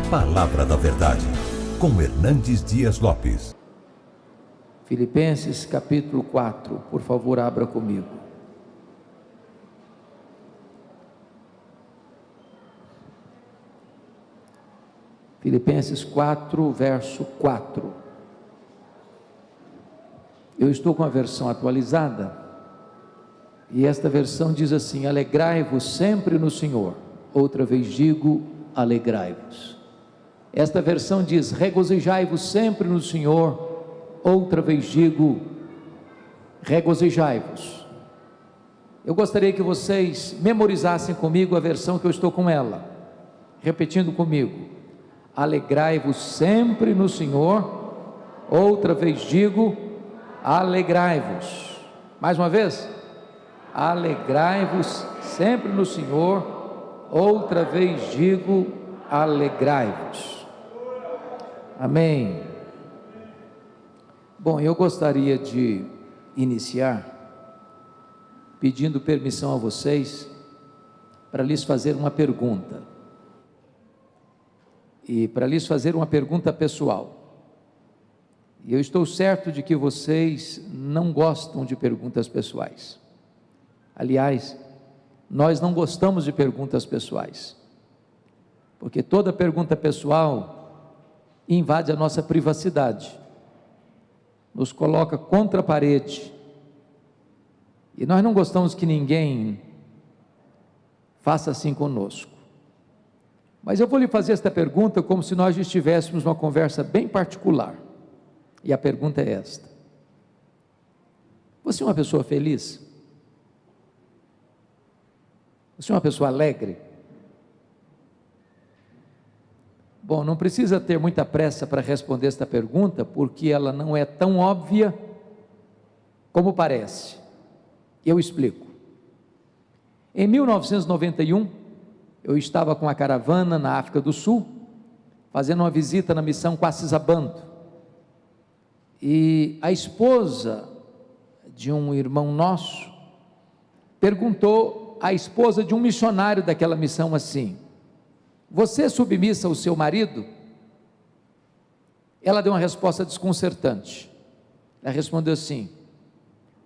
Palavra da Verdade, com Hernandes Dias Lopes. Filipenses capítulo 4, por favor, abra comigo. Filipenses 4, verso 4. Eu estou com a versão atualizada, e esta versão diz assim: alegrai-vos sempre no Senhor. Outra vez digo, alegrai-vos. Esta versão diz, regozijai-vos sempre no Senhor. Outra vez digo, regozijai-vos. Eu gostaria que vocês memorizassem comigo a versão que eu estou com ela, repetindo comigo: alegrai-vos sempre no Senhor. Outra vez digo, alegrai-vos. Mais uma vez, alegrai-vos sempre no Senhor. Outra vez digo, alegrai-vos. Amém. Bom, eu gostaria de iniciar pedindo permissão a vocês para lhes fazer uma pergunta. E para lhes fazer uma pergunta pessoal. E eu estou certo de que vocês não gostam de perguntas pessoais. Aliás, nós não gostamos de perguntas pessoais, porque toda pergunta pessoal invade a nossa privacidade, nos coloca contra a parede, e nós não gostamos que ninguém faça assim conosco. Mas eu vou lhe fazer esta pergunta como se nós estivéssemos numa conversa bem particular, e a pergunta é esta: você é uma pessoa feliz? Você é uma pessoa alegre? Bom, não precisa ter muita pressa para responder esta pergunta, porque ela não é tão óbvia como parece. Eu explico. Em 1991, eu estava com a caravana na África do Sul, fazendo uma visita na missão Quacisabanto, e a esposa de um irmão nosso perguntou à esposa de um missionário daquela missão assim: você é submissa ao seu marido? Ela deu uma resposta desconcertante. Ela respondeu assim: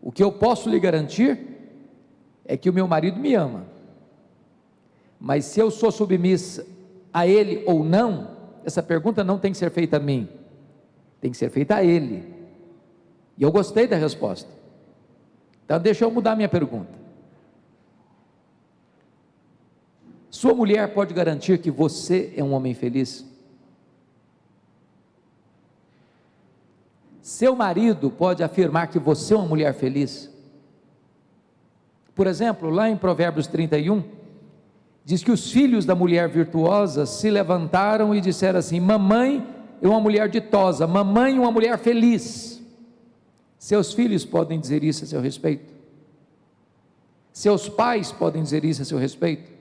o que eu posso lhe garantir é que o meu marido me ama, mas se eu sou submissa a ele ou não, essa pergunta não tem que ser feita a mim, tem que ser feita a ele. E eu gostei da resposta. Então deixa eu mudar minha pergunta. Sua mulher pode garantir que você é um homem feliz? Seu marido pode afirmar que você é uma mulher feliz? Por exemplo, lá em Provérbios 31, diz que os filhos da mulher virtuosa se levantaram e disseram assim: mamãe é uma mulher ditosa, mamãe é uma mulher feliz. Seus filhos podem dizer isso a seu respeito? Seus pais podem dizer isso a seu respeito?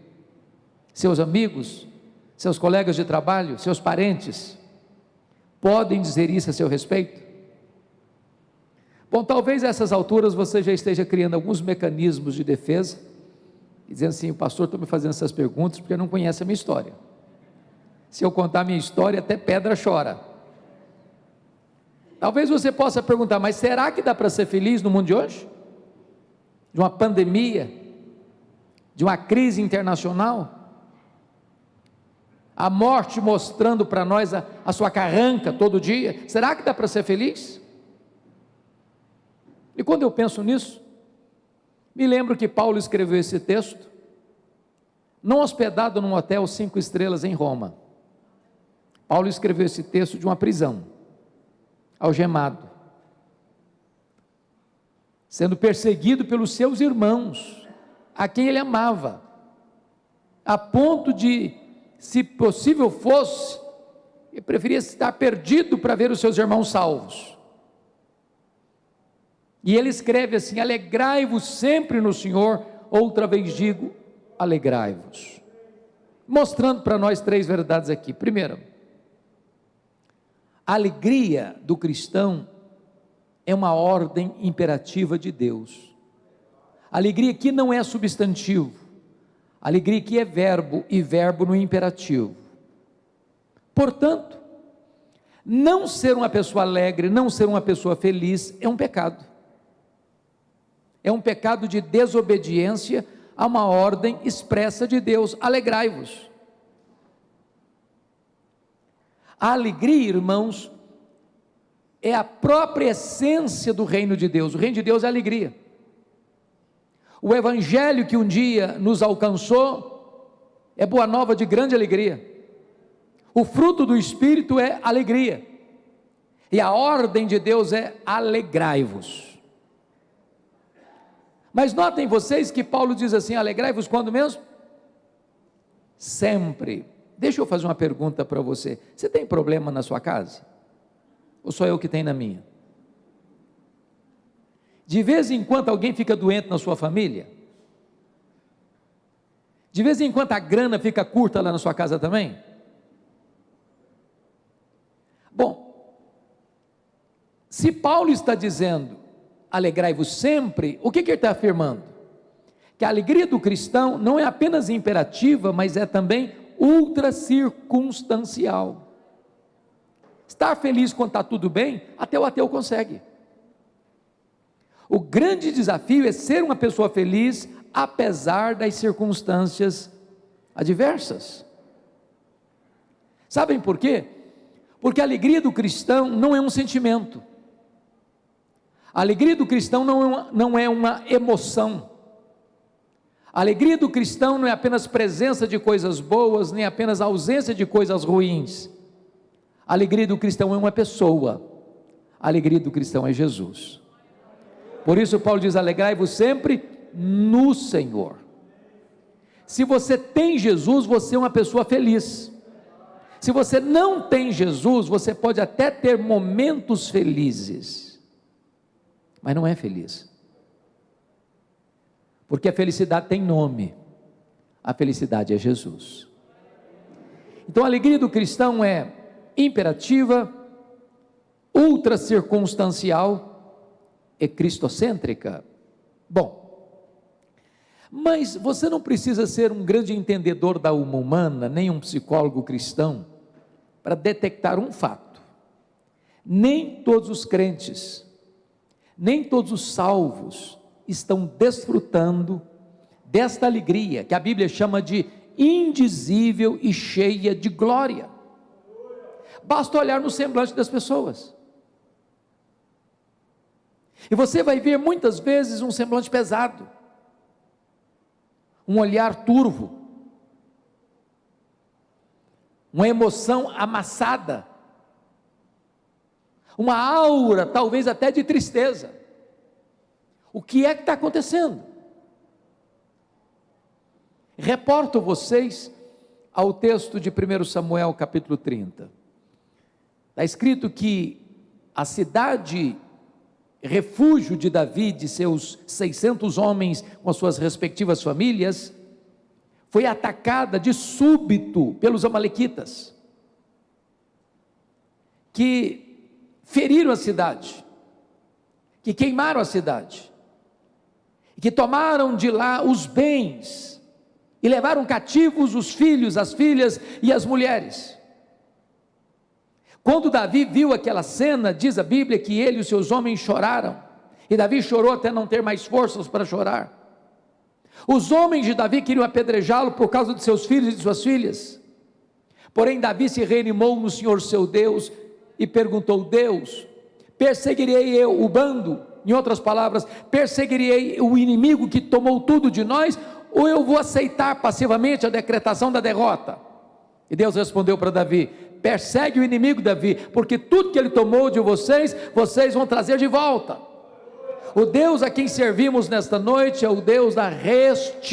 Seus amigos, seus colegas de trabalho, seus parentes, podem dizer isso a seu respeito? Bom, talvez a essas alturas você já esteja criando alguns mecanismos de defesa, dizendo assim: o pastor está me fazendo essas perguntas porque não conhece a minha história. Se eu contar a minha história, até pedra chora. Talvez você possa perguntar: mas será que dá para ser feliz no mundo de hoje? De uma pandemia, de uma crise internacional, a morte mostrando para nós a sua carranca todo dia, será que dá para ser feliz? E quando eu penso nisso, me lembro que Paulo escreveu esse texto, não hospedado num hotel 5 estrelas em Roma. Paulo escreveu esse texto de uma prisão, algemado, sendo perseguido pelos seus irmãos, a quem ele amava, a ponto de, se possível fosse, ele preferia estar perdido para ver os seus irmãos salvos. E ele escreve assim: alegrai-vos sempre no Senhor. Outra vez digo, alegrai-vos. Mostrando para nós 3 verdades aqui. Primeiro, a alegria do cristão é uma ordem imperativa de Deus. Alegria aqui não é substantivo, alegria aqui é verbo, e verbo no imperativo. Portanto, não ser uma pessoa alegre, não ser uma pessoa feliz é um pecado. É um pecado de desobediência a uma ordem expressa de Deus: alegrai-vos. A alegria, irmãos, é a própria essência do reino de Deus. O reino de Deus é alegria. O evangelho que um dia nos alcançou é boa nova de grande alegria. O fruto do Espírito é alegria. E a ordem de Deus é alegrai-vos. Mas notem vocês que Paulo diz assim: alegrai-vos quando mesmo? Sempre. Deixa eu fazer uma pergunta para você. Você tem problema na sua casa? Ou só eu que tenho na minha? De vez em quando alguém fica doente na sua família? De vez em quando a grana fica curta lá na sua casa também? Bom, se Paulo está dizendo alegrai-vos sempre, o que ele está afirmando? Que a alegria do cristão não é apenas imperativa, mas é também ultra circunstancial. Estar feliz quando está tudo bem, até o ateu consegue. O grande desafio é ser uma pessoa feliz, apesar das circunstâncias adversas. Sabem por quê? Porque a alegria do cristão não é um sentimento. A alegria do cristão não é uma emoção. A alegria do cristão não é apenas presença de coisas boas, nem apenas ausência de coisas ruins. A alegria do cristão é uma pessoa. A alegria do cristão é Jesus. Por isso Paulo diz: alegrai-vos sempre no Senhor. Se você tem Jesus, você é uma pessoa feliz. Se você não tem Jesus, você pode até ter momentos felizes, mas não é feliz. Porque a felicidade tem nome. A felicidade é Jesus. Então a alegria do cristão é imperativa, ultra circunstancial e cristocêntrica. Bom, mas você não precisa ser um grande entendedor da alma humana, nem um psicólogo cristão, para detectar um fato: nem todos os crentes, nem todos os salvos estão desfrutando desta alegria, que a Bíblia chama de indizível e cheia de glória. Basta olhar no semblante das pessoas, e você vai ver muitas vezes um semblante pesado, um olhar turvo, uma emoção amassada, uma aura talvez até de tristeza. O que é que está acontecendo? Reporto vocês ao texto de 1 Samuel capítulo 30. Está escrito que a cidade refúgio de Davi, de seus 600 homens com as suas respectivas famílias, foi atacada de súbito pelos amalequitas, que feriram a cidade, que queimaram a cidade, que tomaram de lá os bens, e levaram cativos os filhos, as filhas e as mulheres. Quando Davi viu aquela cena, diz a Bíblia que ele e os seus homens choraram, e Davi chorou até não ter mais forças para chorar. Os homens de Davi queriam apedrejá-lo por causa de seus filhos e de suas filhas, porém Davi se reanimou no Senhor seu Deus, e perguntou: Deus, perseguirei eu o bando? Em outras palavras, perseguirei o inimigo que tomou tudo de nós, ou eu vou aceitar passivamente a decretação da derrota? E Deus respondeu para Davi: persegue o inimigo, Davi, porque tudo que ele tomou de vocês, vocês vão trazer de volta. O Deus a quem servimos nesta noite é o Deus da restituição,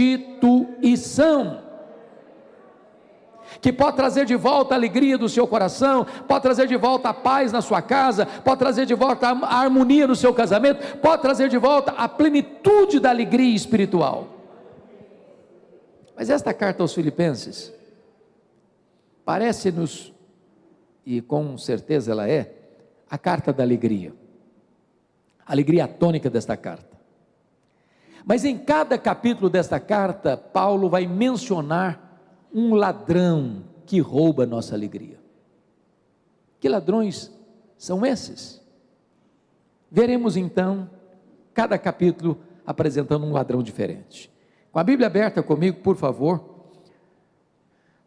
que pode trazer de volta a alegria do seu coração, pode trazer de volta a paz na sua casa, pode trazer de volta a harmonia no seu casamento, pode trazer de volta a plenitude da alegria espiritual. Mas esta carta aos Filipenses parece-nos, e com certeza ela é, a carta da alegria, a alegria tônica desta carta. Mas em cada capítulo desta carta, Paulo vai mencionar um ladrão que rouba a nossa alegria. Que ladrões são esses? Veremos então, cada capítulo apresentando um ladrão diferente. Com a Bíblia aberta comigo, por favor,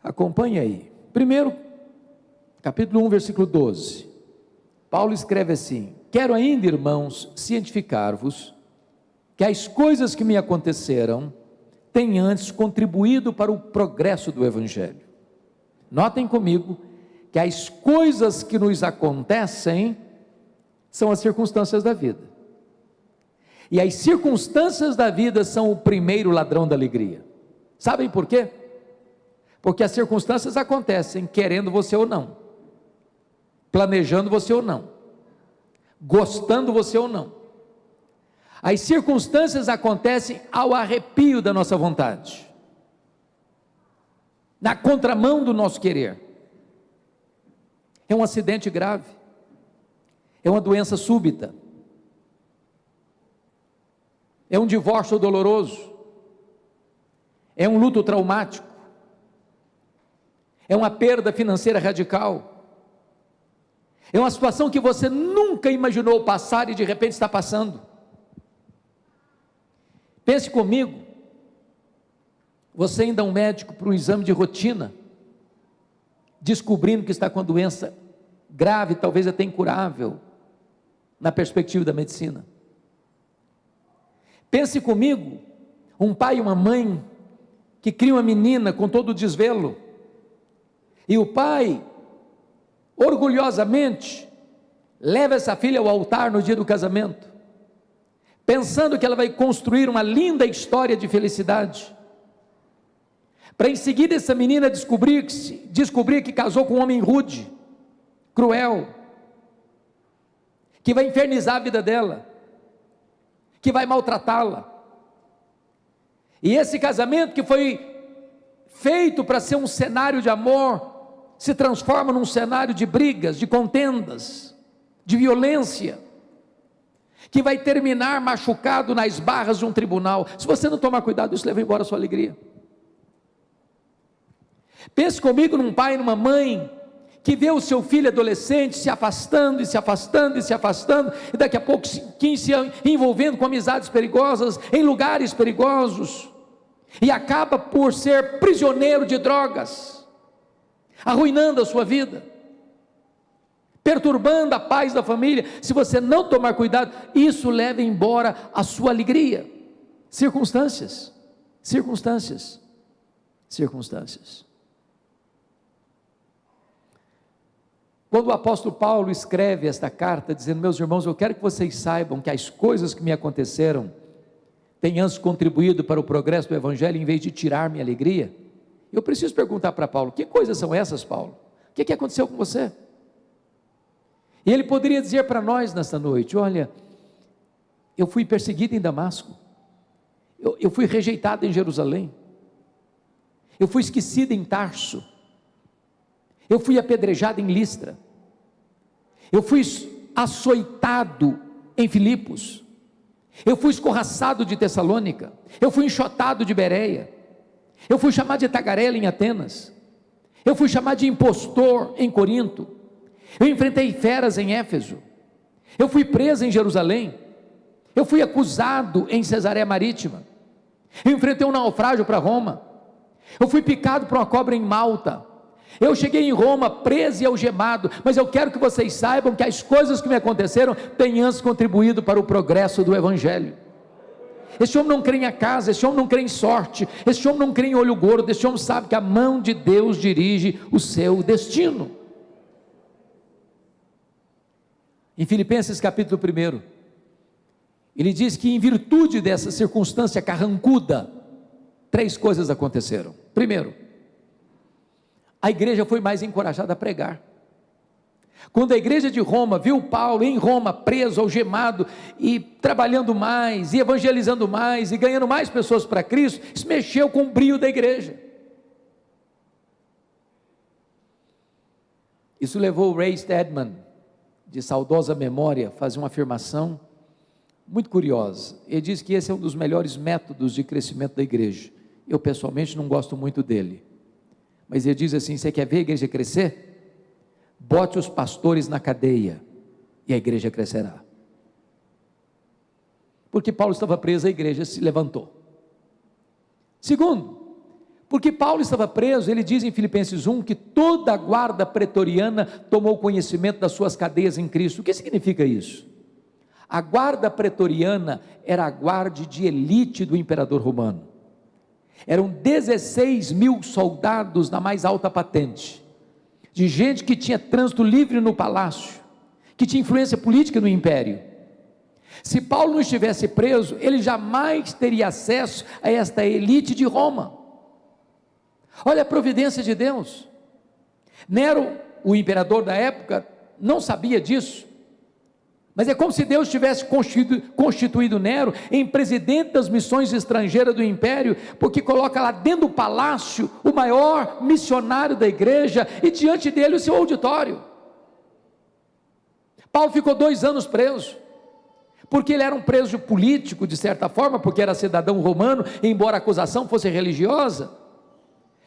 acompanhe aí. Primeiro, capítulo 1, versículo 12. Paulo escreve assim: quero ainda, irmãos, cientificar-vos que as coisas que me aconteceram têm antes contribuído para o progresso do Evangelho. Notem comigo que as coisas que nos acontecem são as circunstâncias da vida. E as circunstâncias da vida são o primeiro ladrão da alegria. Sabem por quê? Porque as circunstâncias acontecem querendo você ou não, planejando você ou não, gostando você ou não. As circunstâncias acontecem ao arrepio da nossa vontade, na contramão do nosso querer. É um acidente grave, é uma doença súbita, é um divórcio doloroso, é um luto traumático, é uma perda financeira radical, é uma situação que você nunca imaginou passar e de repente está passando. Pense comigo, você ainda é um médico para um exame de rotina, descobrindo que está com a doença grave, talvez até incurável, na perspectiva da medicina. Pense comigo, um pai e uma mãe que criam uma menina com todo o desvelo, e o pai, orgulhosamente, leva essa filha ao altar no dia do casamento, pensando que ela vai construir uma linda história de felicidade, para em seguida essa menina descobrir que casou com um homem rude, cruel, que vai infernizar a vida dela, que vai maltratá-la. E esse casamento que foi feito para ser um cenário de amor, se transforma num cenário de brigas, de contendas, de violência, que vai terminar machucado nas barras de um tribunal. Se você não tomar cuidado, isso leva embora a sua alegria. Pense comigo num pai e numa mãe que vê o seu filho adolescente se afastando, e se afastando, e se afastando, e daqui a pouco se envolvendo com amizades perigosas, em lugares perigosos, e acaba por ser prisioneiro de drogas, arruinando a sua vida, perturbando a paz da família. Se você não tomar cuidado, isso leva embora a sua alegria. Circunstâncias. Quando o apóstolo Paulo escreve esta carta, dizendo: meus irmãos, eu quero que vocês saibam que as coisas que me aconteceram têm antes contribuído para o progresso do Evangelho, em vez de tirar minha alegria, eu preciso perguntar para Paulo: que coisas são essas, Paulo? O que aconteceu com você? E ele poderia dizer para nós nesta noite: olha, eu fui perseguido em Damasco, eu fui rejeitado em Jerusalém, eu fui esquecido em Tarso, eu fui apedrejado em Listra, eu fui açoitado em Filipos, eu fui escorraçado de Tessalônica, eu fui enxotado de Bereia, eu fui chamado de tagarela em Atenas, eu fui chamado de impostor em Corinto, eu enfrentei feras em Éfeso, eu fui preso em Jerusalém, eu fui acusado em Cesareia Marítima, eu enfrentei um naufrágio para Roma, eu fui picado por uma cobra em Malta, eu cheguei em Roma preso e algemado. Mas eu quero que vocês saibam que as coisas que me aconteceram têm antes contribuído para o progresso do Evangelho. Esse homem não crê em acaso, esse homem não crê em sorte, esse homem não crê em olho gordo, esse homem sabe que a mão de Deus dirige o seu destino. Em Filipenses capítulo 1, ele diz que em virtude dessa circunstância carrancuda, 3 coisas aconteceram. Primeiro, a igreja foi mais encorajada a pregar. Quando a igreja de Roma viu Paulo em Roma preso, algemado, e trabalhando mais, e evangelizando mais, e ganhando mais pessoas para Cristo, isso mexeu com o brio da igreja. Isso levou o Ray Stedman, de saudosa memória, a fazer uma afirmação muito curiosa. Ele diz que esse é um dos melhores métodos de crescimento da igreja. Eu pessoalmente não gosto muito dele, mas ele diz assim: você quer ver a igreja crescer? bote os pastores na cadeia e a igreja crescerá. Porque Paulo estava preso, a igreja se levantou. Segundo, porque Paulo estava preso, ele diz em Filipenses 1 que toda a guarda pretoriana tomou conhecimento das suas cadeias em Cristo. O que significa isso? A guarda pretoriana era a guarda de elite do imperador romano. Eram 16 mil soldados na mais alta patente, de gente que tinha trânsito livre no palácio, que tinha influência política no império. Se Paulo não estivesse preso, ele jamais teria acesso a esta elite de Roma. Olha a providência de Deus. Nero, o imperador da época, não sabia disso, mas é como se Deus tivesse constituído Nero em presidente das missões estrangeiras do império, porque coloca lá dentro do palácio o maior missionário da igreja e diante dele o seu auditório. Paulo ficou 2 anos preso, porque ele era um preso político de certa forma, porque era cidadão romano, embora a acusação fosse religiosa.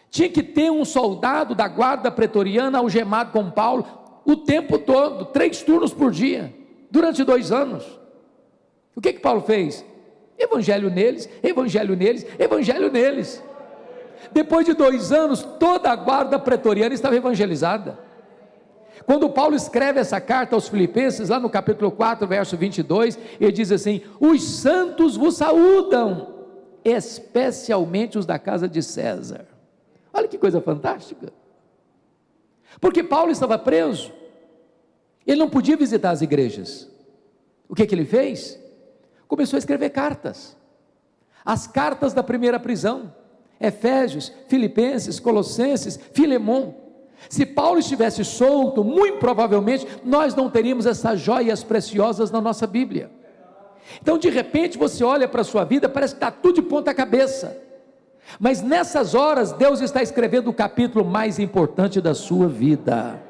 Tinha que ter um soldado da guarda pretoriana algemado com Paulo o tempo todo, 3 turnos por dia, durante 2 anos. O que Paulo fez? Evangelho neles, evangelho neles, evangelho neles. Depois de 2 anos, toda a guarda pretoriana estava evangelizada. Quando Paulo escreve essa carta aos Filipenses, lá no capítulo 4, verso 22, ele diz assim: os santos vos saúdam, especialmente os da casa de César. Olha que coisa fantástica, porque Paulo estava preso, ele não podia visitar as igrejas. O que ele fez? Começou a escrever cartas, as cartas da primeira prisão, Efésios, Filipenses, Colossenses, Filemon. Se Paulo estivesse solto, muito provavelmente nós não teríamos essas joias preciosas na nossa Bíblia. Então de repente você olha para a sua vida, parece que está tudo de ponta cabeça, mas nessas horas Deus está escrevendo o capítulo mais importante da sua vida.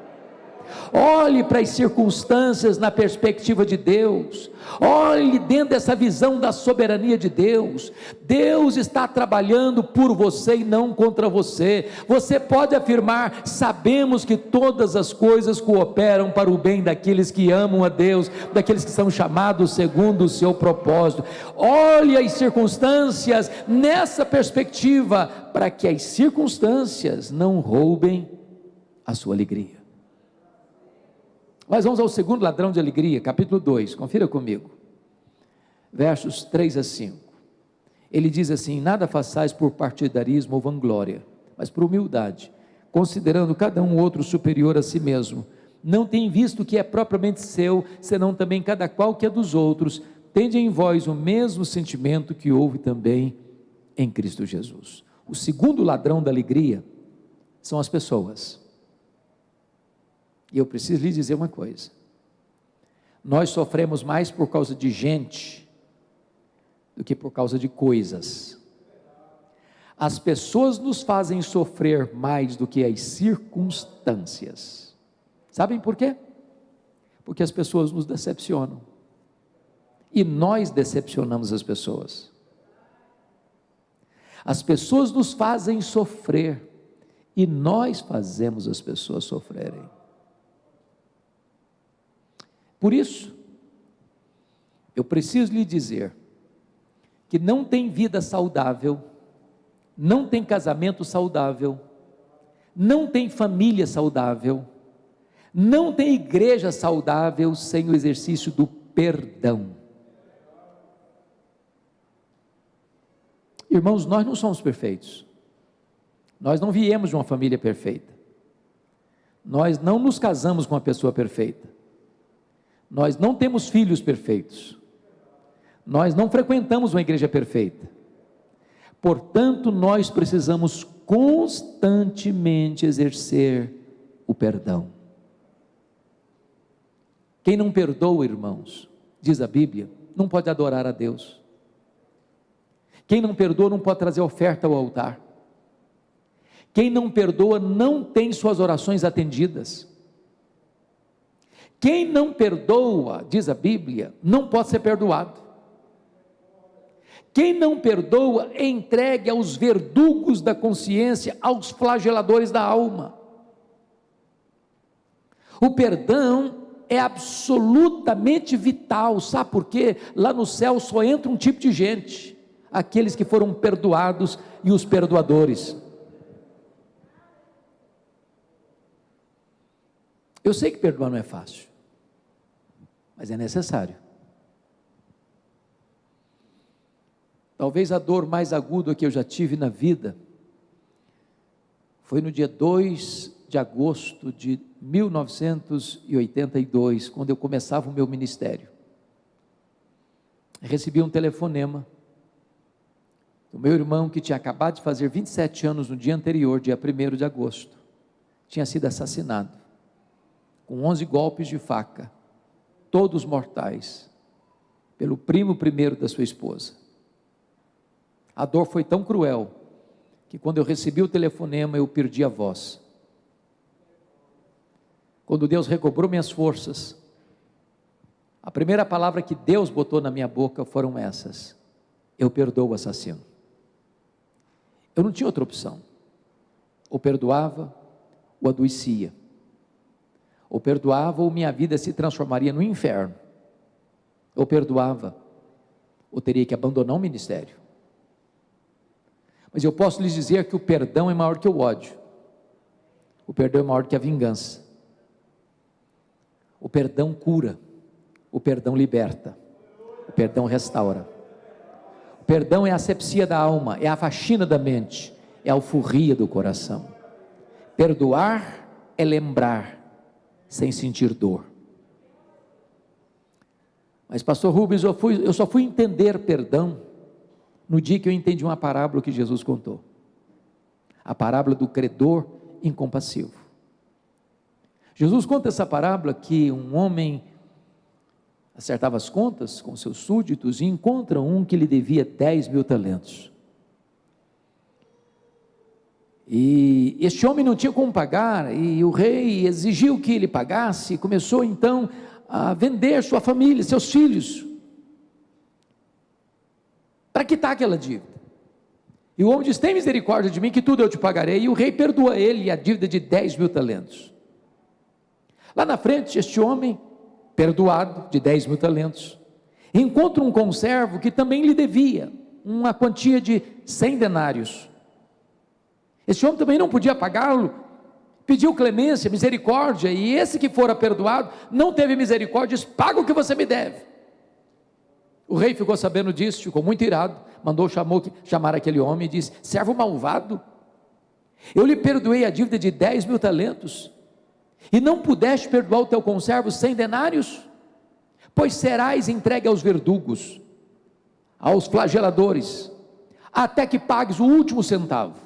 Olhe para as circunstâncias na perspectiva de Deus, olhe dentro dessa visão da soberania de Deus. Deus está trabalhando por você e não contra você. Você pode afirmar: sabemos que todas as coisas cooperam para o bem daqueles que amam a Deus, daqueles que são chamados segundo o seu propósito. Olhe as circunstâncias nessa perspectiva, para que as circunstâncias não roubem a sua alegria. Mas vamos ao segundo ladrão de alegria, capítulo 2, confira comigo, versos 3 a 5, ele diz assim: nada façais por partidarismo ou vanglória, mas por humildade, considerando cada um outro superior a si mesmo, não tem visto o que é propriamente seu, senão também cada qual que é dos outros. Tende em vós o mesmo sentimento que houve também em Cristo Jesus. O segundo ladrão da alegria são as pessoas. E eu preciso lhe dizer uma coisa: nós sofremos mais por causa de gente do que por causa de coisas. As pessoas nos fazem sofrer mais do que as circunstâncias. Sabem por quê? Porque as pessoas nos decepcionam, e nós decepcionamos as pessoas. As pessoas nos fazem sofrer, e nós fazemos as pessoas sofrerem. Por isso, eu preciso lhe dizer que não tem vida saudável, não tem casamento saudável, não tem família saudável, não tem igreja saudável sem o exercício do perdão. Irmãos, nós não somos perfeitos, nós não viemos de uma família perfeita, nós não nos casamos com uma pessoa perfeita, nós não temos filhos perfeitos, nós não frequentamos uma igreja perfeita. Portanto, nós precisamos constantemente exercer o perdão. Quem não perdoa, irmãos, diz a Bíblia, não pode adorar a Deus. Quem não perdoa não pode trazer oferta ao altar. Quem não perdoa não tem suas orações atendidas. Quem não perdoa, diz a Bíblia, não pode ser perdoado. Quem não perdoa é entregue aos verdugos da consciência, aos flageladores da alma. O perdão é absolutamente vital, sabe por quê? Lá no céu só entra um tipo de gente, aqueles que foram perdoados e os perdoadores. Eu sei que perdoar não é fácil, mas é necessário. Talvez a dor mais aguda que eu já tive na vida foi no dia 2 de agosto de 1982, quando eu começava o meu ministério. Recebi um telefonema do meu irmão, que tinha acabado de fazer 27 anos no dia anterior, dia 1º de agosto, tinha sido assassinado, com 11 golpes de faca, todos mortais, pelo primo primeiro da sua esposa. A dor foi tão cruel, que quando eu recebi o telefonema, eu perdi a voz. Quando Deus recobrou minhas forças, a primeira palavra que Deus botou na minha boca foram essas: eu perdoo o assassino. Eu não tinha outra opção. Ou perdoava, ou adoecia. Ou perdoava, ou minha vida se transformaria no inferno. Ou perdoava, ou teria que abandonar o ministério. Mas eu posso lhes dizer que o perdão é maior que o ódio. O perdão é maior que a vingança. O perdão cura. O perdão liberta. O perdão restaura. O perdão é a asepsia da alma, é a faxina da mente, é a alforria do coração. Perdoar é lembrar, sem sentir dor. Mas pastor Rubens, eu só fui entender perdão no dia que eu entendi uma parábola que Jesus contou. A parábola do credor incompassivo. Jesus conta essa parábola que um homem acertava as contas com seus súditos e encontra um que lhe devia 10.000 talentos. E este homem não tinha como pagar, e o rei exigiu que ele pagasse, começou então a vender sua família, seus filhos, para quitar aquela dívida. E o homem diz: tem misericórdia de mim, que tudo eu te pagarei. E o rei perdoa ele a dívida de 10.000 talentos. Lá na frente, este homem, perdoado de 10.000 talentos, encontra um conservo que também lhe devia uma quantia de 100 denários. Esse homem também não podia pagá-lo, pediu clemência, misericórdia, e esse que fora perdoado, não teve misericórdia, diz: paga o que você me deve. O rei ficou sabendo disso, ficou muito irado, mandou chamar aquele homem e disse: servo malvado, eu lhe perdoei a dívida de 10.000 talentos, e não pudeste perdoar o teu conservo 100 denários? Pois serás entregue aos verdugos, aos flageladores, até que pagues o último centavo.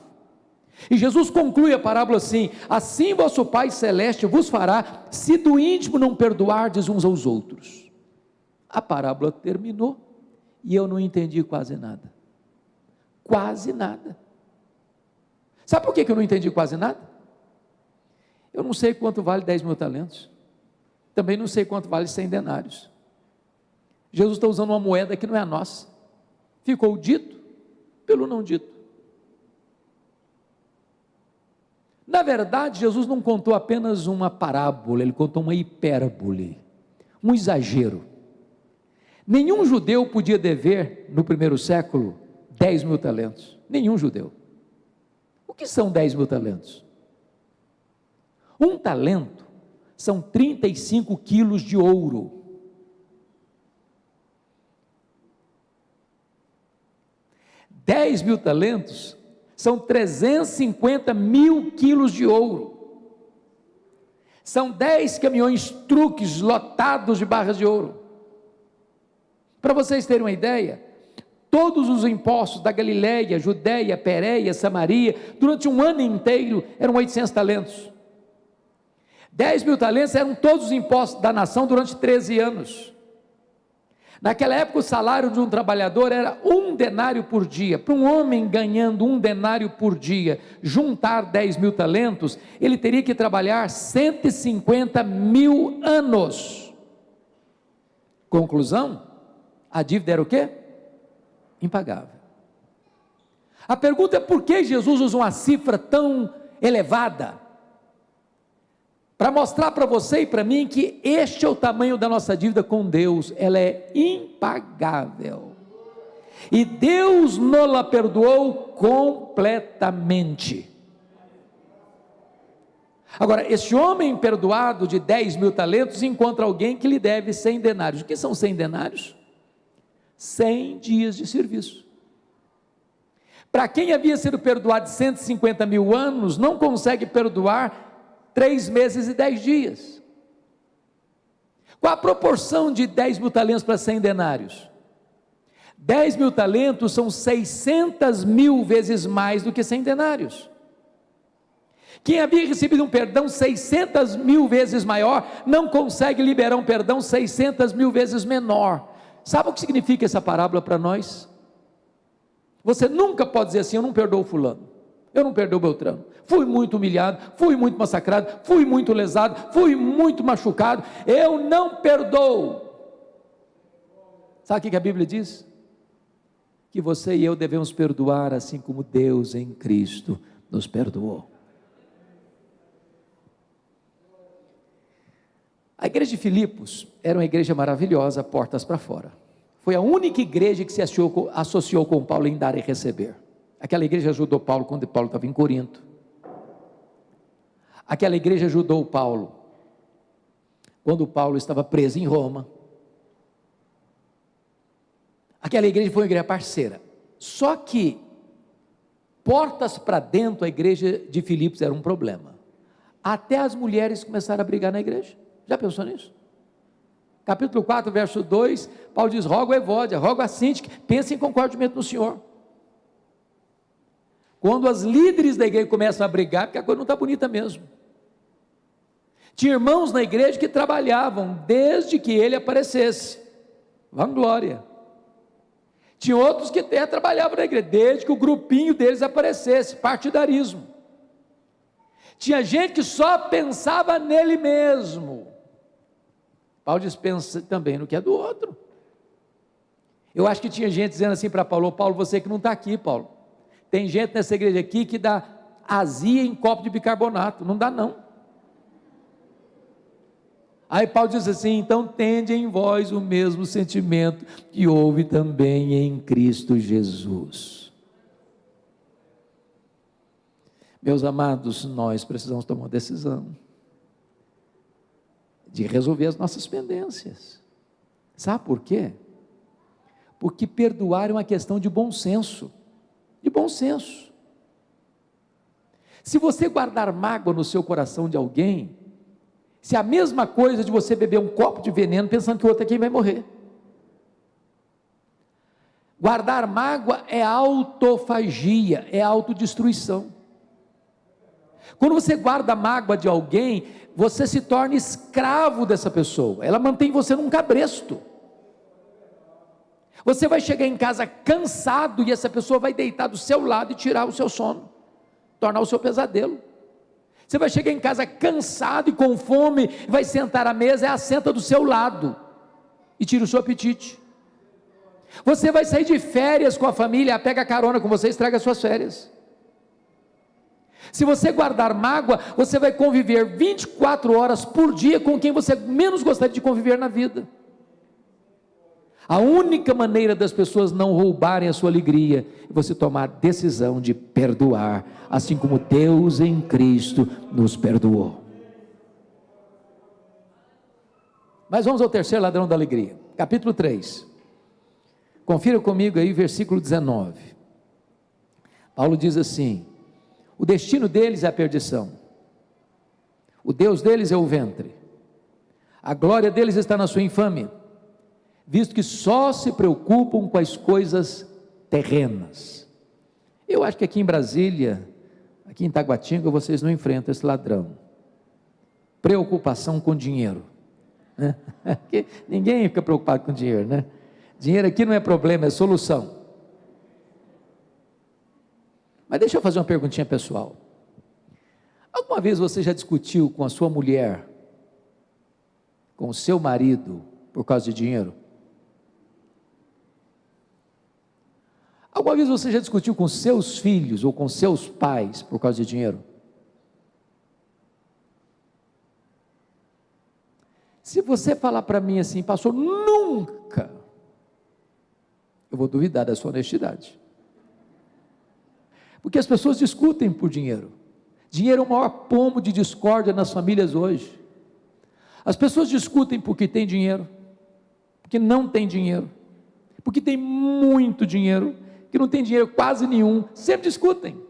E Jesus conclui a parábola assim: assim vosso Pai Celeste vos fará, se do íntimo não perdoardes uns aos outros. A parábola terminou, e eu não entendi quase nada. Quase nada. Sabe por que eu não entendi quase nada? Eu não sei quanto vale 10.000 talentos, também não sei quanto vale 100 denários. Jesus está usando uma moeda que não é a nossa. Ficou dito pelo não dito. Na verdade, Jesus não contou apenas uma parábola, ele contou uma hipérbole, um exagero. Nenhum judeu podia dever, no primeiro século, 10.000 talentos. Nenhum judeu. O que são 10.000 talentos? Um talento são 35 quilos de ouro. $10.000 talentos são 350.000 quilos de ouro. São 10 caminhões truques lotados de barras de ouro. Para vocês terem uma ideia, todos os impostos da Galileia, Judéia, Pérea, Samaria, durante um ano inteiro, eram 800 talentos. 10.000 talentos eram todos os impostos da nação durante 13 anos. Naquela época o salário de um trabalhador era 1 denário por dia. Para um homem ganhando 1 denário por dia, juntar 10.000 talentos, ele teria que trabalhar 150.000 anos. Conclusão, a dívida era o quê? Impagável. A pergunta é: por que Jesus usa uma cifra tão elevada? para mostrar para você e para mim que este é o tamanho da nossa dívida com Deus, ela é impagável, e Deus nos perdoou completamente. Agora, esse homem perdoado de 10.000 talentos encontra alguém que lhe deve 100 denários. O que são 100 denários? 100 dias de serviço. Para quem havia sido perdoado de 150.000 anos, não consegue perdoar 3 meses e 10 dias. Qual a proporção de 10.000 talentos para 100 denários? 10.000 talentos são 600.000 vezes mais do que 100 denários. Quem havia recebido um perdão 600.000 vezes maior, não consegue liberar um perdão 600.000 vezes menor. Sabe o que significa essa parábola para nós? Você nunca pode dizer assim: eu não perdoo fulano, eu não perdoo Beltrano, fui muito humilhado, fui muito massacrado, fui muito lesado, fui muito machucado, eu não perdoo. Sabe o que a Bíblia diz? Que você e eu devemos perdoar assim como Deus em Cristo nos perdoou. A igreja de Filipos era uma igreja maravilhosa, portas para fora. Foi a única igreja que se associou com Paulo em dar e receber. Aquela igreja ajudou Paulo quando Paulo estava em Corinto. Aquela igreja ajudou Paulo quando Paulo estava preso em Roma. Aquela igreja foi uma igreja parceira. Só que portas para dentro, a igreja de Filipos era um problema. Até as mulheres começaram a brigar na igreja. Já pensou nisso? Capítulo 4, verso 2, Paulo diz: rogo a Evódia, rogo a Síntique, pensem em concordamento no Senhor. Quando as líderes da igreja começam a brigar, porque a coisa não está bonita mesmo. Tinha irmãos na igreja que trabalhavam desde que ele aparecesse, vanglória. Tinha outros que até trabalhavam na igreja, desde que o grupinho deles aparecesse, partidarismo. Tinha gente que só pensava nele mesmo. Paulo dispensa também no que é do outro. Eu acho que tinha gente dizendo assim para Paulo: Paulo, você que não está aqui, Paulo, tem gente nessa igreja aqui que dá azia em copo de bicarbonato, não dá não. Aí Paulo diz assim: então tende em vós o mesmo sentimento que houve também em Cristo Jesus. Meus amados, nós precisamos tomar uma decisão de resolver as nossas pendências. Sabe por quê? Porque perdoar é uma questão de bom senso. De bom senso. Se você guardar mágoa no seu coração de alguém, se é a mesma coisa de você beber um copo de veneno pensando que o outro é quem vai morrer. Guardar mágoa é autofagia, é autodestruição. Quando você guarda a mágoa de alguém, você se torna escravo dessa pessoa, ela mantém você num cabresto. Você vai chegar em casa cansado e essa pessoa vai deitar do seu lado e tirar o seu sono, tornar o seu pesadelo. Você vai chegar em casa cansado e com fome, vai sentar à mesa, ela senta do seu lado e tira o seu apetite. Você vai sair de férias com a família, ela pega carona com você e estraga as suas férias. Se você guardar mágoa, você vai conviver 24 horas por dia com quem você menos gostaria de conviver na vida. A única maneira das pessoas não roubarem a sua alegria é você tomar a decisão de perdoar, assim como Deus em Cristo nos perdoou. Mas vamos ao terceiro ladrão da alegria, capítulo 3. Confira comigo aí, versículo 19. Paulo diz assim: o destino deles é a perdição, o Deus deles é o ventre, a glória deles está na sua infâmia, visto que só se preocupam com as coisas terrenas. Eu acho que aqui em Brasília, aqui em Taguatinga, vocês não enfrentam esse ladrão, preocupação com dinheiro, né? Ninguém fica preocupado com dinheiro, né? Dinheiro aqui não é problema, é solução. Mas deixa eu fazer uma perguntinha pessoal. Alguma vez você já discutiu com a sua mulher, com o seu marido, por causa de dinheiro? Alguma vez você já discutiu com seus filhos ou com seus pais por causa de dinheiro? Se você falar para mim assim, pastor, nunca, eu vou duvidar da sua honestidade. Porque as pessoas discutem por dinheiro. Dinheiro é o maior pomo de discórdia nas famílias hoje. As pessoas discutem porque tem dinheiro, porque não tem dinheiro, porque tem muito dinheiro, que não tem dinheiro quase nenhum, sempre discutem.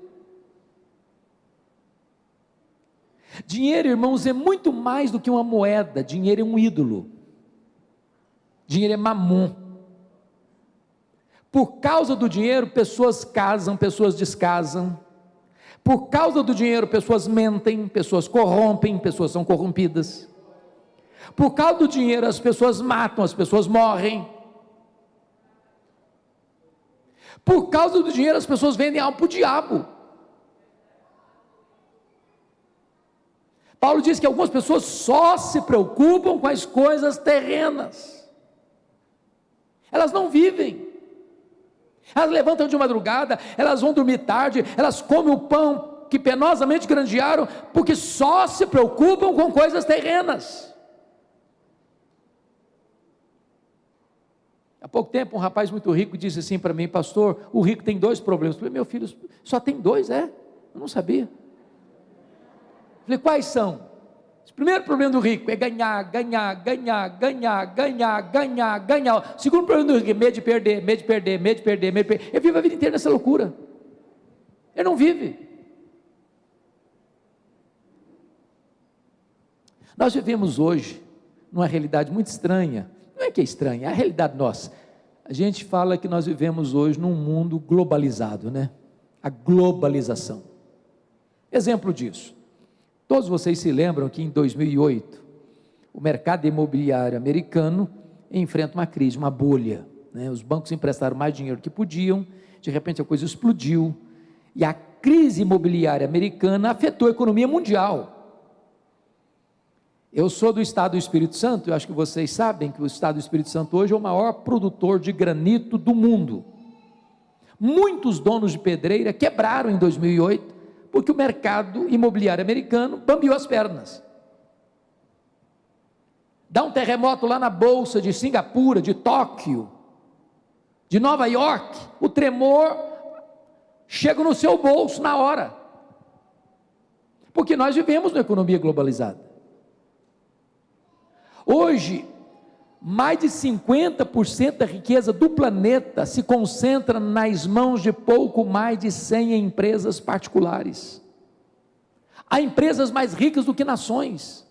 Dinheiro, irmãos, é muito mais do que uma moeda. Dinheiro é um ídolo. Dinheiro é mamon. Por causa do dinheiro, pessoas casam, pessoas descasam. Por causa do dinheiro, pessoas mentem, pessoas corrompem, pessoas são corrompidas. Por causa do dinheiro, as pessoas matam, as pessoas morrem. Por causa do dinheiro, as pessoas vendem alma para o diabo. Paulo diz que algumas pessoas só se preocupam com as coisas terrenas. Elas não vivem. Elas levantam de madrugada, elas vão dormir tarde, elas comem o pão que penosamente granjearam, porque só se preocupam com coisas terrenas. Há pouco tempo, um rapaz muito rico disse assim para mim: pastor, o rico tem dois problemas. Eu falei: meu filho, só tem dois? Eu não sabia. Falei: quais são? O primeiro problema do rico é ganhar, ganhar, ganhar, ganhar, ganhar, ganhar, ganhar. O segundo problema do rico é medo de perder, medo de perder, medo de perder, medo de perder. Ele vive a vida inteira nessa loucura. Ele não vive. Nós vivemos hoje numa realidade muito estranha. Não é que é estranha, é a realidade nossa. A gente fala que nós vivemos hoje num mundo globalizado, né? A globalização. Exemplo disso. Todos vocês se lembram que em 2008, o mercado imobiliário americano enfrenta uma crise, uma bolha, né? Os bancos emprestaram mais dinheiro que podiam, de repente a coisa explodiu, e a crise imobiliária americana afetou a economia mundial. Eu sou do estado do Espírito Santo, eu acho que vocês sabem que o estado do Espírito Santo hoje é o maior produtor de granito do mundo. Muitos donos de pedreira quebraram em 2008, porque o mercado imobiliário americano bambeou as pernas. Dá um terremoto lá na bolsa de Singapura, de Tóquio, de Nova York, o tremor chega no seu bolso na hora, porque nós vivemos numa economia globalizada. Hoje, mais de 50% da riqueza do planeta se concentra nas mãos de pouco mais de 100 empresas particulares. Há empresas mais ricas do que nações.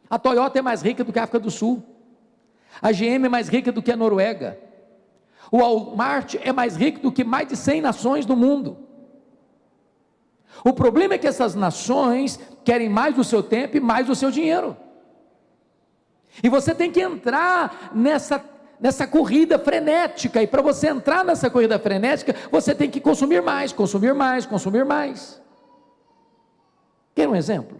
A Toyota é mais rica do que a África do Sul. A GM é mais rica do que a Noruega. O Walmart é mais rico do que mais de 100 nações do mundo. O problema é que essas nações querem mais do seu tempo e mais do seu dinheiro. E você tem que entrar nessa corrida frenética, e para você entrar nessa corrida frenética, você tem que consumir mais, consumir mais, consumir mais. Quer um exemplo?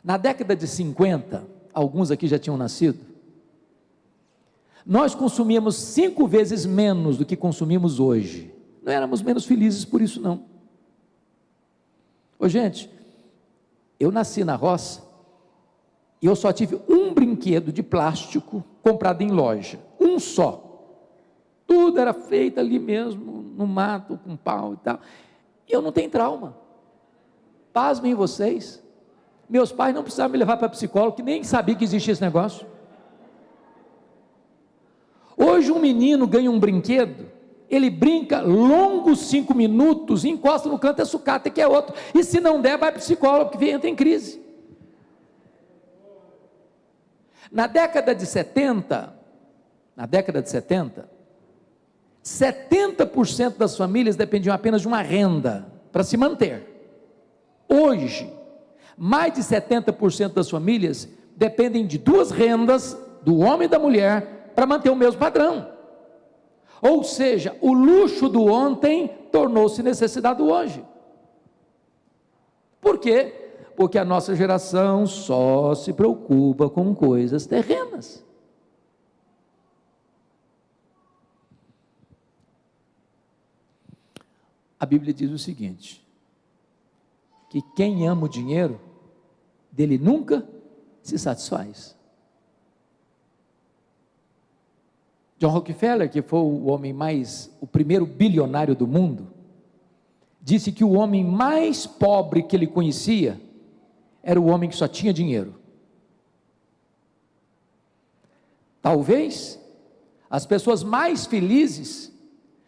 Na década de 50, alguns aqui já tinham nascido, nós consumíamos 5 vezes menos do que consumimos hoje. Não éramos menos felizes por isso não. Ô gente, eu nasci na roça, e eu só tive um brinquedo de plástico comprado em loja, um só. Tudo era feito ali mesmo, no mato, com pau e tal. E eu não tenho trauma. Pasmem vocês, meus pais não precisavam me levar para psicólogo, que nem sabia que existia esse negócio. Hoje um menino ganha um brinquedo, ele brinca longos 5 minutos, encosta no canto, é sucata, que é outro, e se não der, vai para o psicólogo, que entra em crise. Na década de 70, 70% das famílias dependiam apenas de uma renda para se manter. Hoje, mais de 70% das famílias dependem de 2 rendas, do homem e da mulher, para manter o mesmo padrão. Ou seja, o luxo do ontem tornou-se necessidade do hoje. Por quê? Porque a nossa geração só se preocupa com coisas terrenas. A Bíblia diz o seguinte, que quem ama o dinheiro, dele nunca se satisfaz. John Rockefeller, que foi o primeiro bilionário do mundo, disse que o homem mais pobre que ele conhecia era o homem que só tinha dinheiro. Talvez as pessoas mais felizes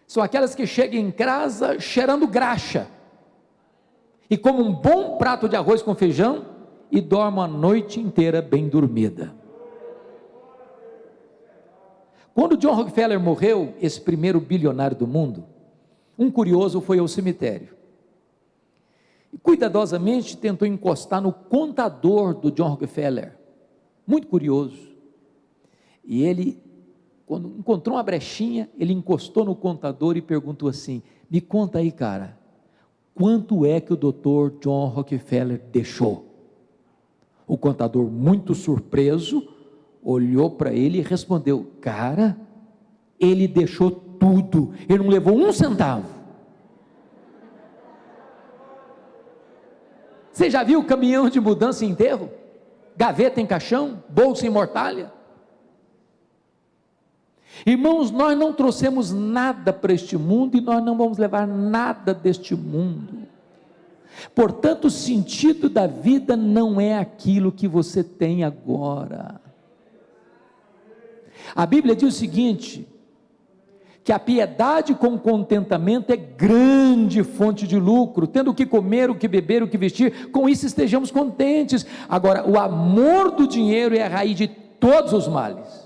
são aquelas que chegam em casa cheirando graxa e comem um bom prato de arroz com feijão e dormem a noite inteira bem dormida. Quando John Rockefeller morreu, esse primeiro bilionário do mundo, um curioso foi ao cemitério e cuidadosamente tentou encostar no contador do John Rockefeller, muito curioso, e ele, quando encontrou uma brechinha, ele encostou no contador e perguntou assim: me conta aí, cara, quanto é que o doutor John Rockefeller deixou? O contador, muito surpreso, olhou para ele e respondeu: cara, ele deixou tudo, ele não levou um centavo. Você já viu caminhão de mudança em enterro? Gaveta em caixão, bolsa em mortalha? Irmãos, nós não trouxemos nada para este mundo e nós não vamos levar nada deste mundo. Portanto, o sentido da vida não é aquilo que você tem agora. A Bíblia diz o seguinte, que a piedade com contentamento é grande fonte de lucro, tendo o que comer, o que beber, o que vestir, com isso estejamos contentes. Agora, o amor do dinheiro é a raiz de todos os males.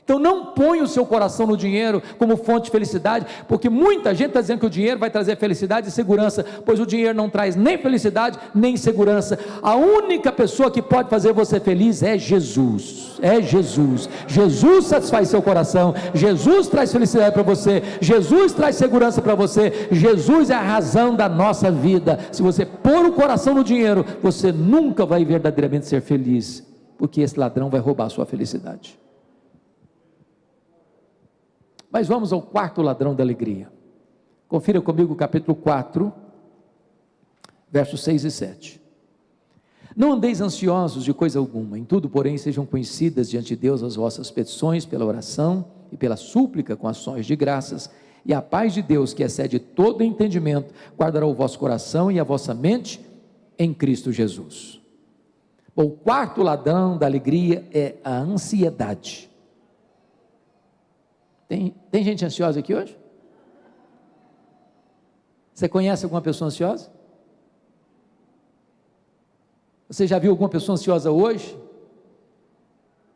Então não ponha o seu coração no dinheiro como fonte de felicidade, porque muita gente está dizendo que o dinheiro vai trazer felicidade e segurança, pois o dinheiro não traz nem felicidade, nem segurança. A única pessoa que pode fazer você feliz é Jesus, Jesus satisfaz seu coração, Jesus traz felicidade para você, Jesus traz segurança para você, Jesus é a razão da nossa vida. Se você pôr o coração no dinheiro, você nunca vai verdadeiramente ser feliz, porque esse ladrão vai roubar a sua felicidade. Mas vamos ao quarto ladrão da alegria. Confira comigo o capítulo 4, versos 6 e 7. Não andeis ansiosos de coisa alguma, em tudo, porém, sejam conhecidas diante de Deus as vossas petições pela oração e pela súplica com ações de graças, e a paz de Deus, que excede todo entendimento, guardará o vosso coração e a vossa mente em Cristo Jesus. Bom, o quarto ladrão da alegria é a ansiedade. Tem gente ansiosa aqui hoje? Você conhece alguma pessoa ansiosa? Você já viu alguma pessoa ansiosa hoje?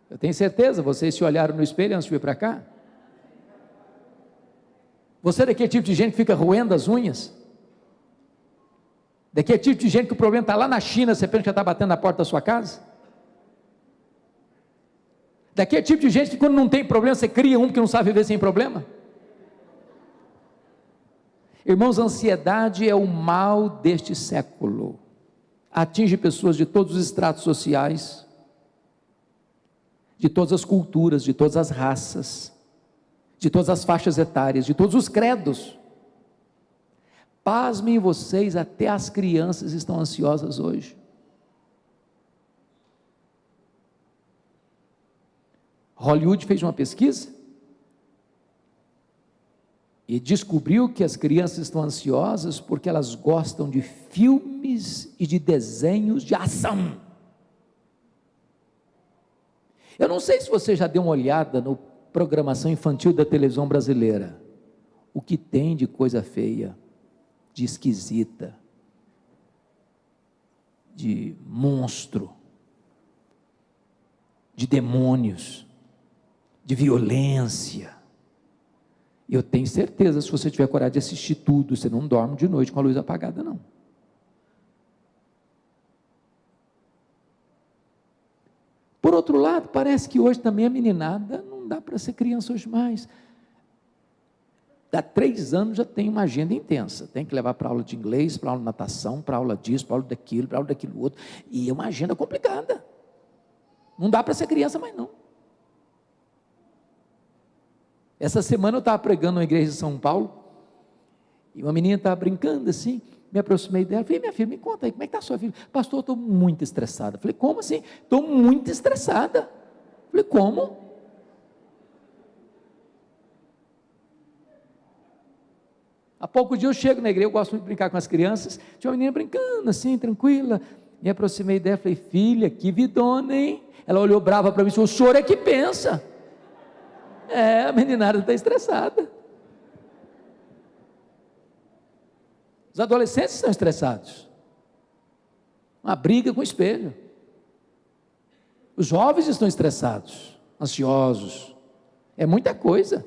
Eu tenho certeza, vocês se olharam no espelho antes de vir para cá. Você é daquele tipo de gente que fica roendo as unhas? Daquele tipo de gente que o problema está lá na China, você pensa que já está batendo na porta da sua casa? Daquele tipo de gente que quando não tem problema, você cria um que não sabe viver sem problema? Irmãos, a ansiedade é o mal deste século, atinge pessoas de todos os estratos sociais, de todas as culturas, de todas as raças, de todas as faixas etárias, de todos os credos. Pasmem vocês, até as crianças estão ansiosas hoje. Hollywood fez uma pesquisa e descobriu que as crianças estão ansiosas porque elas gostam de filmes e de desenhos de ação. Eu não sei se você já deu uma olhada na programação infantil da televisão brasileira, o que tem de coisa feia, de esquisita, de monstro, de demônios, de violência. Eu tenho certeza, se você tiver coragem de assistir tudo, você não dorme de noite com a luz apagada, não. Por outro lado, parece que hoje também a meninada não dá para ser criança hoje mais. Há 3 anos já tem uma agenda intensa, tem que levar para aula de inglês, para aula de natação, para aula disso, para aula daquilo, para aula daquilo outro, e é uma agenda complicada. Não dá para ser criança mais não. Essa semana eu estava pregando na igreja de São Paulo, e uma menina estava brincando assim, Me aproximei dela, falei: minha filha, me conta aí, como é que está a sua filha? Pastor, eu estou muito estressada. Falei: como assim? Estou muito estressada. Falei: como? Há pouco dia eu chego na igreja, eu gosto muito de brincar com as crianças, tinha uma menina brincando assim, tranquila, me aproximei dela, falei: filha, que vidona, hein? Ela olhou brava para mim e disse: o senhor é que pensa. A meninada está estressada. Os adolescentes estão estressados, uma briga com o espelho. Os jovens estão estressados, ansiosos, é muita coisa.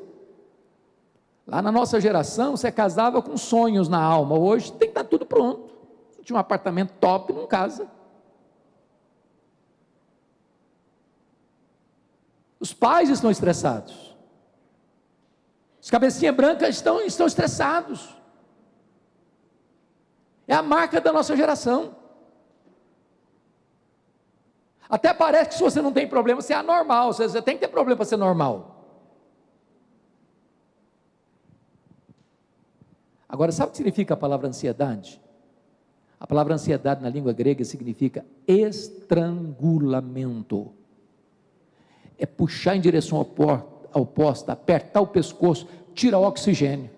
Lá na nossa geração, você casava com sonhos na alma, hoje tem que estar tudo pronto. Você tinha um apartamento top, não casa. Os pais estão estressados, os cabecinha branca estão estressados, é a marca da nossa geração. Até parece que se você não tem problema, você é anormal, você tem que ter problema para ser normal. Agora, sabe o que significa a palavra ansiedade? A palavra ansiedade na língua grega significa estrangulamento. É puxar em direção oposta, apertar o pescoço, tirar o oxigênio.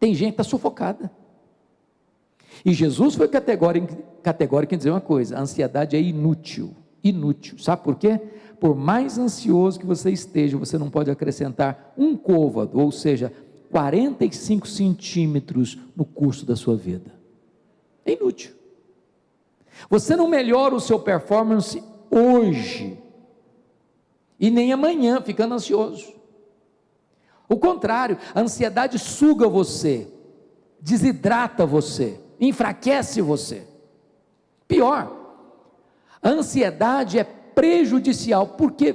Tem gente que está sufocada. E Jesus foi categórico em dizer uma coisa: a ansiedade é inútil. Sabe por quê? Por mais ansioso que você esteja, você não pode acrescentar um côvado, ou seja, 45 centímetros no curso da sua vida. É inútil. Você não melhora o seu performance hoje, e nem amanhã, ficando ansioso. O contrário, a ansiedade suga você, desidrata você, enfraquece você. Pior, a ansiedade é prejudicial, porque,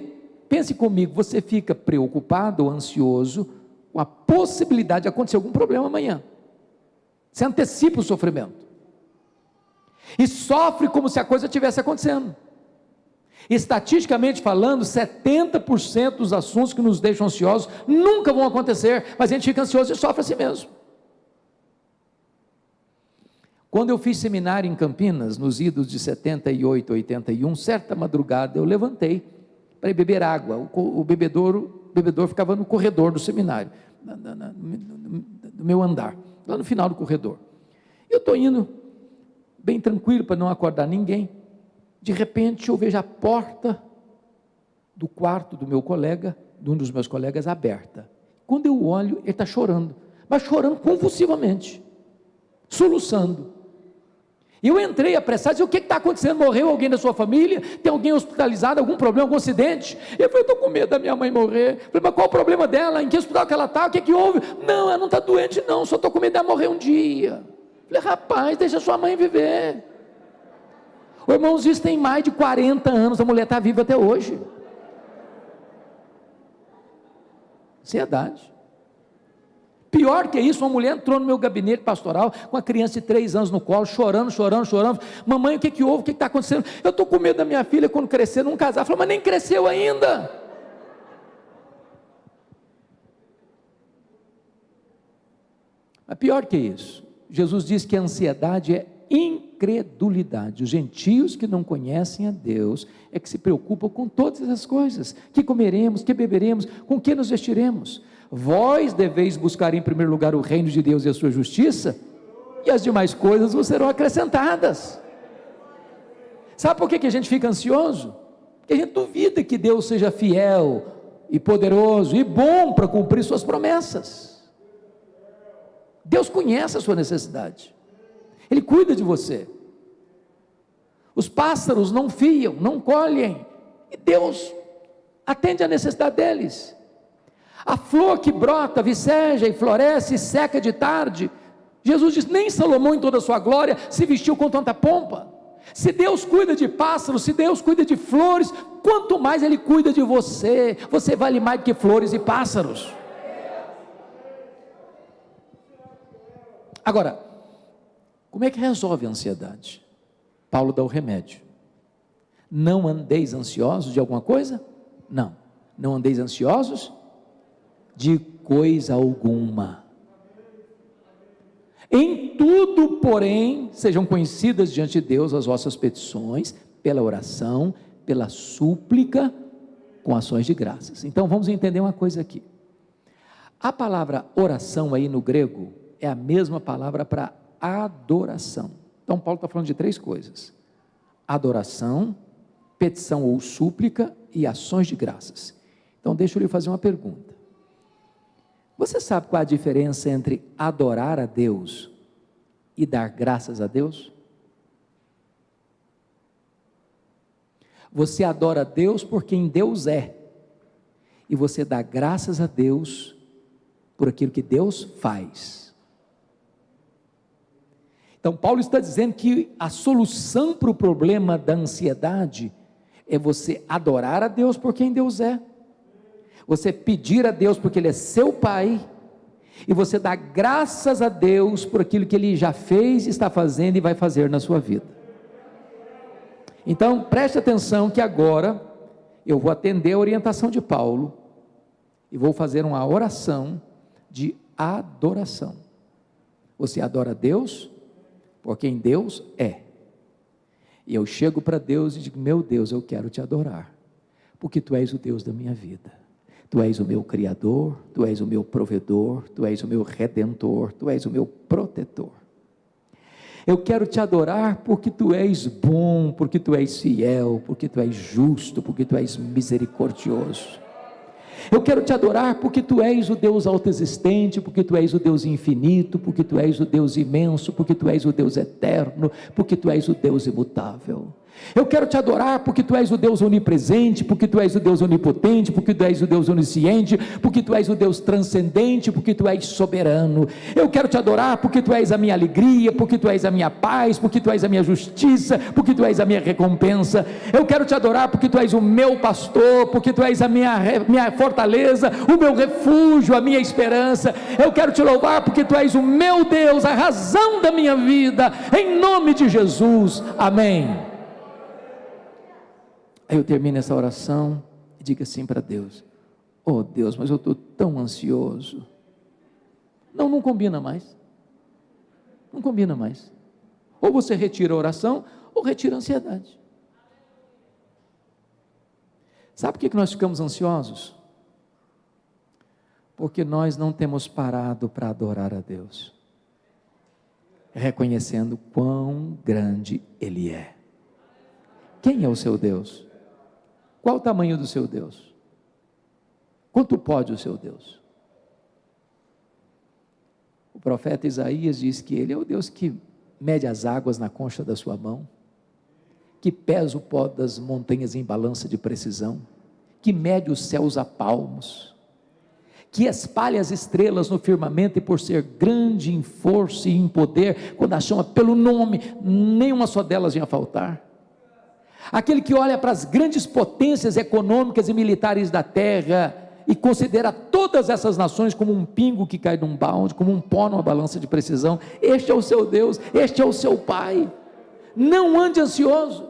pense comigo, você fica preocupado ou ansioso com a possibilidade de acontecer algum problema amanhã. Você antecipa o sofrimento, e sofre como se a coisa estivesse acontecendo. Estatisticamente falando, 70% dos assuntos que nos deixam ansiosos nunca vão acontecer, mas a gente fica ansioso e sofre assim mesmo. Quando eu fiz seminário em Campinas, nos idos de 78, 81, certa madrugada eu levantei para ir beber água. O bebedor ficava no corredor do seminário, no meu andar, lá no final do corredor. Eu estou indo bem tranquilo para não acordar ninguém. De repente eu vejo a porta do quarto do meu colega, de um dos meus colegas, aberta. Quando eu olho, ele está chorando, mas chorando convulsivamente, soluçando. Eu entrei apressado, disse: o que está acontecendo? Morreu alguém da sua família? Tem alguém hospitalizado? Algum problema, algum acidente? Eu falei: eu estou com medo da minha mãe morrer. Eu falei: mas qual o problema dela? Em que hospital que ela está? O que houve? Não, ela não está doente não, só estou com medo dela morrer um dia. Eu falei: rapaz, deixa sua mãe viver. Irmãos, isso tem mais de 40 anos, a mulher está viva até hoje. Ansiedade. Pior que isso, uma mulher entrou no meu gabinete pastoral, com a criança de 3 anos no colo, chorando. Mamãe, o que houve? O que está acontecendo? Eu estou com medo da minha filha, quando crescer, não casar. Falei: mas nem cresceu ainda. Mas pior que isso, Jesus diz que a ansiedade é incredulidade. Os gentios que não conhecem a Deus é que se preocupam com todas essas coisas: que comeremos, que beberemos, com que nos vestiremos. Vós deveis buscar em primeiro lugar o reino de Deus e a sua justiça, e as demais coisas vos serão acrescentadas. Sabe por que a gente fica ansioso? Porque a gente duvida que Deus seja fiel e poderoso e bom para cumprir suas promessas. Deus conhece a sua necessidade, Ele cuida de você. Os pássaros não fiam, não colhem, e Deus atende a necessidade deles. A flor que brota, viceja e floresce e seca de tarde, Jesus diz: nem Salomão em toda a sua glória se vestiu com tanta pompa. Se Deus cuida de pássaros, se Deus cuida de flores, quanto mais Ele cuida de você. Você vale mais do que flores e pássaros. Agora, como é que resolve a ansiedade? Paulo dá o remédio. Não andeis ansiosos de alguma coisa? Não andeis ansiosos de coisa alguma. Em tudo, porém, sejam conhecidas diante de Deus as vossas petições, pela oração, pela súplica, com ações de graças. Então vamos entender uma coisa aqui. A palavra oração aí no grego é a mesma palavra para adoração. Então Paulo está falando de 3 coisas: adoração, petição ou súplica e ações de graças. Então deixa eu lhe fazer uma pergunta. Você sabe qual é a diferença entre adorar a Deus e dar graças a Deus? Você adora a Deus por quem Deus é, e você dá graças a Deus por aquilo que Deus faz. Então Paulo está dizendo que a solução para o problema da ansiedade é você adorar a Deus por quem Deus é, você pedir a Deus porque Ele é seu Pai, e você dá graças a Deus por aquilo que Ele já fez, está fazendo e vai fazer na sua vida. Então preste atenção que agora eu vou atender a orientação de Paulo e vou fazer uma oração de adoração. Você adora a Deus por quem Deus é, e eu chego para Deus e digo: meu Deus, eu quero te adorar, porque Tu és o Deus da minha vida, Tu és o meu Criador, Tu és o meu provedor, Tu és o meu Redentor, Tu és o meu protetor. Eu quero te adorar porque Tu és bom, porque Tu és fiel, porque Tu és justo, porque Tu és misericordioso. Eu quero te adorar porque Tu és o Deus autoexistente, porque Tu és o Deus infinito, porque Tu és o Deus imenso, porque Tu és o Deus eterno, porque Tu és o Deus imutável. Eu quero te adorar porque Tu és o Deus onipresente, porque Tu és o Deus onipotente, porque Tu és o Deus onisciente, porque Tu és o Deus transcendente, porque Tu és soberano. Eu quero te adorar porque Tu és a minha alegria, porque Tu és a minha paz, porque Tu és a minha justiça, porque Tu és a minha recompensa. Eu quero te adorar porque Tu és o meu pastor, porque Tu és a minha fortaleza, o meu refúgio, a minha esperança. Eu quero te louvar porque Tu és o meu Deus, a razão da minha vida, em nome de Jesus, amém. Aí eu termino essa oração e digo assim para Deus: oh Deus, mas eu estou tão ansioso. Não combina mais. Não combina mais. Ou você retira a oração, ou retira a ansiedade. Sabe por que nós ficamos ansiosos? Porque nós não temos parado para adorar a Deus, reconhecendo quão grande Ele é. Quem é o seu Deus? Qual o tamanho do seu Deus? Quanto pode o seu Deus? O profeta Isaías diz que Ele é o Deus que mede as águas na concha da sua mão, que pesa o pó das montanhas em balança de precisão, que mede os céus a palmos, que espalha as estrelas no firmamento, e por ser grande em força e em poder, quando a chama pelo nome, nenhuma só delas vinha a faltar. Aquele que olha para as grandes potências econômicas e militares da terra e considera todas essas nações como um pingo que cai num balde, como um pó numa balança de precisão. Este é o seu Deus, este é o seu Pai. Não ande ansioso.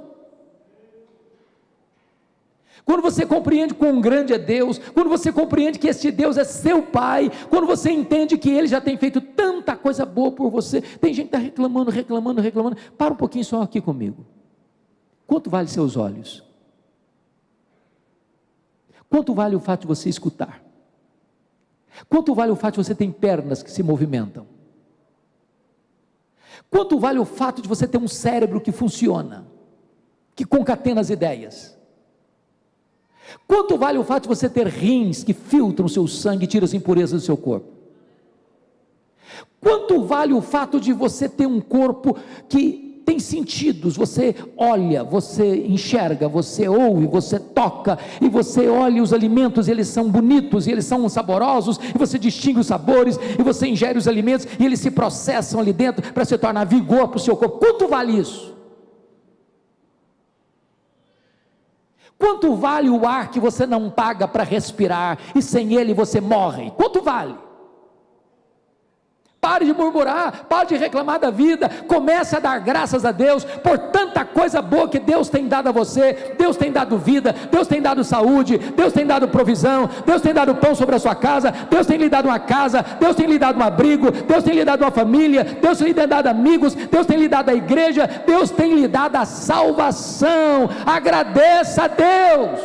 Quando você compreende quão grande é Deus, quando você compreende que este Deus é seu Pai, quando você entende que Ele já tem feito tanta coisa boa por você. Tem gente que está reclamando. Para um pouquinho só aqui comigo. Quanto vale seus olhos? Quanto vale o fato de você escutar? Quanto vale o fato de você ter pernas que se movimentam? Quanto vale o fato de você ter um cérebro que funciona, que concatena as ideias? Quanto vale o fato de você ter rins que filtram o seu sangue e tiram as impurezas do seu corpo? Quanto vale o fato de você ter um corpo que tem sentidos? Você olha, você enxerga, você ouve, você toca, e você olha os alimentos, eles são bonitos, e eles são saborosos, e você distingue os sabores, e você ingere os alimentos, e eles se processam ali dentro, para se tornar vigor para o seu corpo. Quanto vale isso? Quanto vale o ar que você não paga para respirar, e sem ele você morre? Quanto vale? Pare de murmurar, pare de reclamar da vida, comece a dar graças a Deus por tanta coisa boa que Deus tem dado a você. Deus tem dado vida, Deus tem dado saúde, Deus tem dado provisão, Deus tem dado pão sobre a sua casa, Deus tem lhe dado uma casa, Deus tem lhe dado um abrigo, Deus tem lhe dado uma família, Deus tem lhe dado amigos, Deus tem lhe dado a igreja, Deus tem lhe dado a salvação. Agradeça a Deus.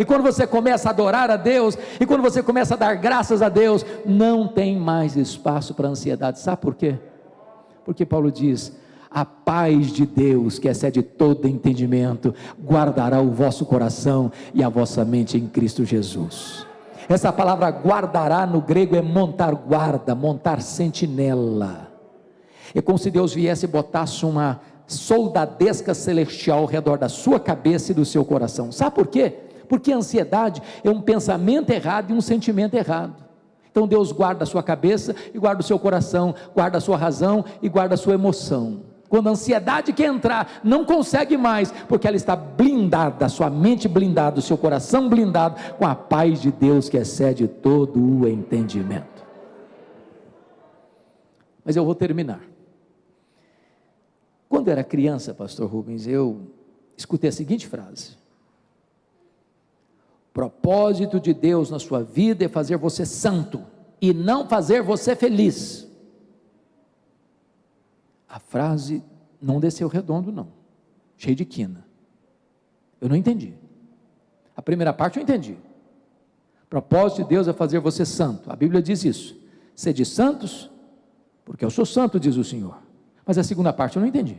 E quando você começa a adorar a Deus, e quando você começa a dar graças a Deus, não tem mais espaço para ansiedade. Sabe por quê? Porque Paulo diz: a paz de Deus, que excede todo entendimento, guardará o vosso coração e a vossa mente em Cristo Jesus. Essa palavra guardará no grego é montar guarda, montar sentinela. É como se Deus viesse e botasse uma soldadesca celestial ao redor da sua cabeça e do seu coração. Sabe por quê? Porque a ansiedade é um pensamento errado e um sentimento errado. Então Deus guarda a sua cabeça e guarda o seu coração, guarda a sua razão e guarda a sua emoção. Quando a ansiedade quer entrar, não consegue mais, porque ela está blindada, a sua mente blindada, o seu coração blindado, com a paz de Deus que excede todo o entendimento. Mas eu vou terminar. Quando eu era criança, pastor Rubens, eu escutei a seguinte frase: o propósito de Deus na sua vida é fazer você santo, e não fazer você feliz. A frase não desceu redondo não, cheio de quina. Eu não entendi. A primeira parte eu entendi. O propósito de Deus é fazer você santo. A Bíblia diz isso: sede santos, porque eu sou santo, diz o Senhor. Mas a segunda parte eu não entendi.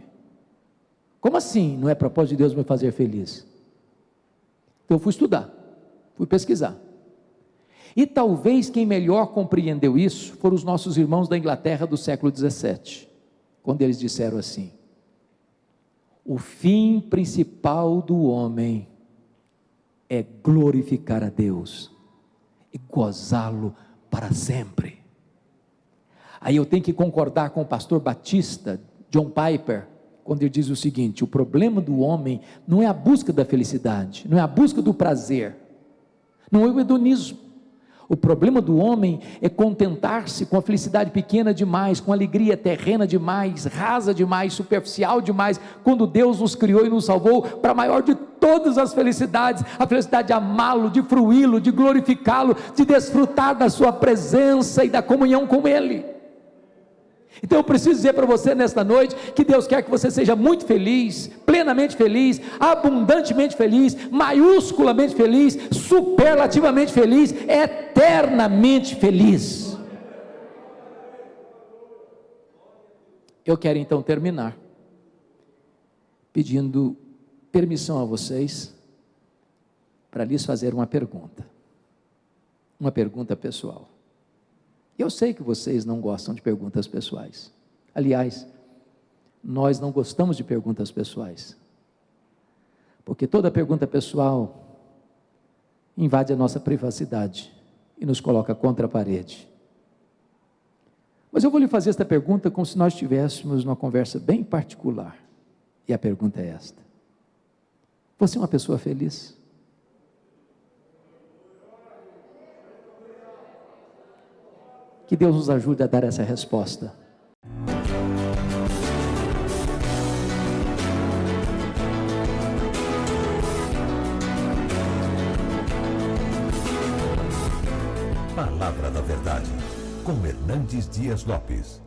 Como assim não é propósito de Deus me fazer feliz? Então eu fui estudar, fui pesquisar. E talvez quem melhor compreendeu isso foram os nossos irmãos da Inglaterra do século 17, quando eles disseram assim: o fim principal do homem é glorificar a Deus e gozá-lo para sempre. Aí eu tenho que concordar com o pastor batista John Piper, quando ele diz o seguinte: o problema do homem não é a busca da felicidade, não é a busca do prazer, não é o hedonismo. O problema do homem é contentar-se com a felicidade pequena demais, com a alegria terrena demais, rasa demais, superficial demais, quando Deus nos criou e nos salvou para a maior de todas as felicidades, a felicidade de amá-lo, de fruí-lo, de glorificá-lo, de desfrutar da sua presença e da comunhão com Ele. Então eu preciso dizer para você nesta noite, que Deus quer que você seja muito feliz, plenamente feliz, abundantemente feliz, maiusculamente feliz, superlativamente feliz, eternamente feliz. Eu quero então terminar, pedindo permissão a vocês, para lhes fazer uma pergunta pessoal. Eu sei que vocês não gostam de perguntas pessoais. Aliás, nós não gostamos de perguntas pessoais, porque toda pergunta pessoal invade a nossa privacidade e nos coloca contra a parede. Mas eu vou lhe fazer esta pergunta como se nós estivéssemos numa conversa bem particular, e a pergunta é esta: você é uma pessoa feliz? Que Deus nos ajude a dar essa resposta. Palavra da Verdade, com Hernandes Dias Lopes.